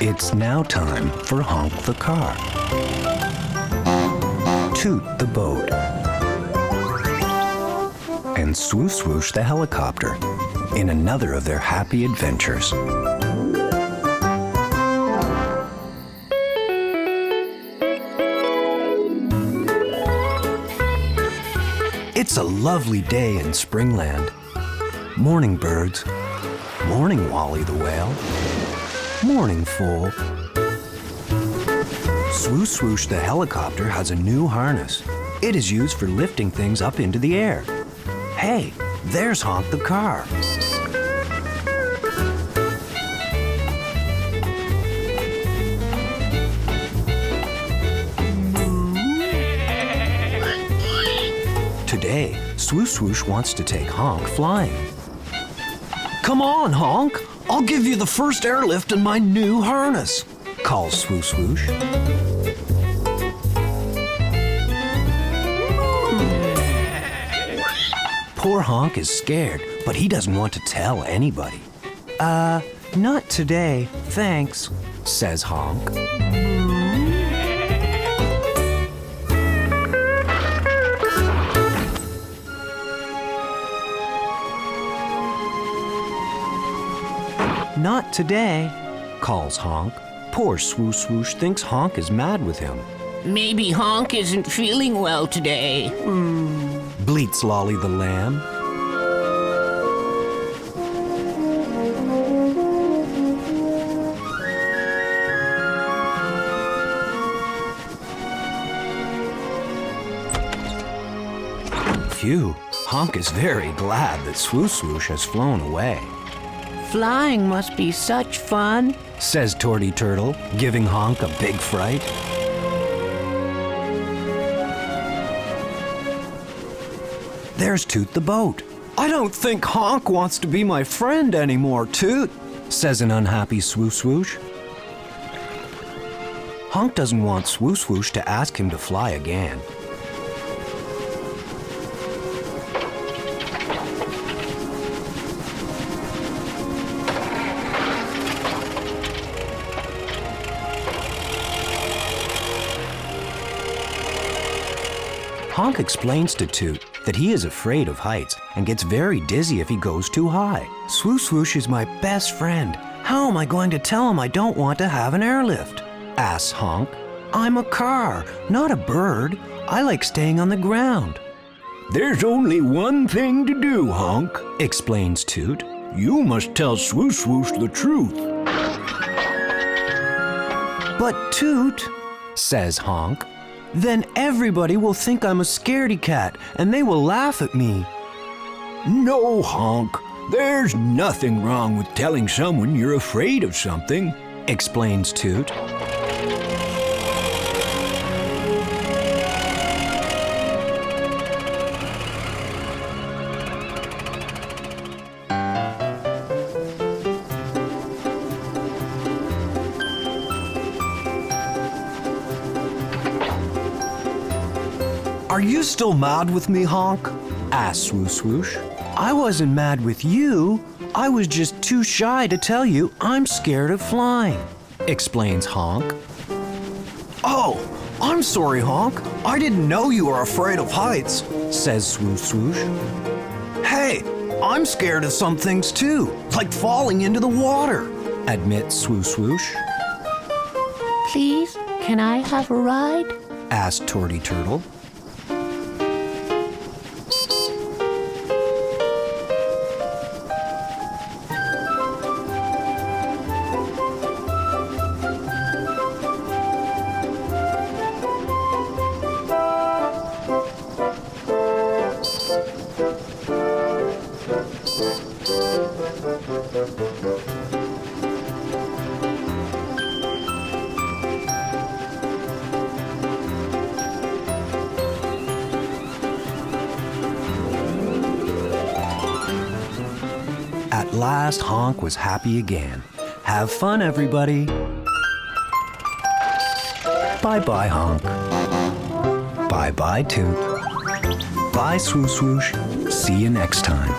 It's now time for Honk the car, Toot the boat, and Swoosh Swoosh the helicopter in another of their happy adventures. It's a lovely day in Springland. Morning, birds. Morning, Wally the whale. Morning, fool. Swoosh Swoosh the helicopter has a new harness. It is used for lifting things up into the air. Hey, there's Honk the car. Today, Swoosh Swoosh wants to take Honk flying. Come on, Honk! I'll give you the first airlift in my new harness, calls Swoosh Swoosh. Poor Honk is scared, but he doesn't want to tell anybody. Not today, thanks, says Honk. Not today, calls Honk. Poor Swoosh Swoosh thinks Honk is mad with him. Maybe Honk isn't feeling well today. Bleats Lolly the lamb. Phew, Honk is very glad that Swoosh Swoosh has flown away. Flying must be such fun, says Tory Turtle, giving Honk a big fright. There's Toot the boat. I don't think Honk wants to be my friend anymore, Toot, says an unhappy Swoosh Swoosh. Honk doesn't want Swoosh Swoosh to ask him to fly again. Honk explains to Toot that he is afraid of heights and gets very dizzy if he goes too high. Swoosh Swoosh is my best friend. How am I going to tell him I don't want to have an airlift? Asks Honk. I'm a car, not a bird. I like staying on the ground. There's only one thing to do, Honk, explains Toot. You must tell Swoosh Swoosh the truth. But Toot, says Honk, then everybody will think I'm a scaredy cat and they will laugh at me. No, Honk. There's nothing wrong with telling someone you're afraid of something, explains Toot. Are you still mad with me, Honk? Asked Swoosh Swoosh. I wasn't mad with you. I was just too shy to tell you I'm scared of flying, explains Honk. Oh, I'm sorry, Honk. I didn't know you were afraid of heights, says Swoosh Swoosh. Hey, I'm scared of some things too, like falling into the water, admits Swoosh Swoosh. Please, can I have a ride? Asked Tory Turtle. At last, Honk was happy again. Have fun, everybody. Bye-bye, Honk. Bye-bye, Toot. Bye, Swoosh Swoosh. See you next time.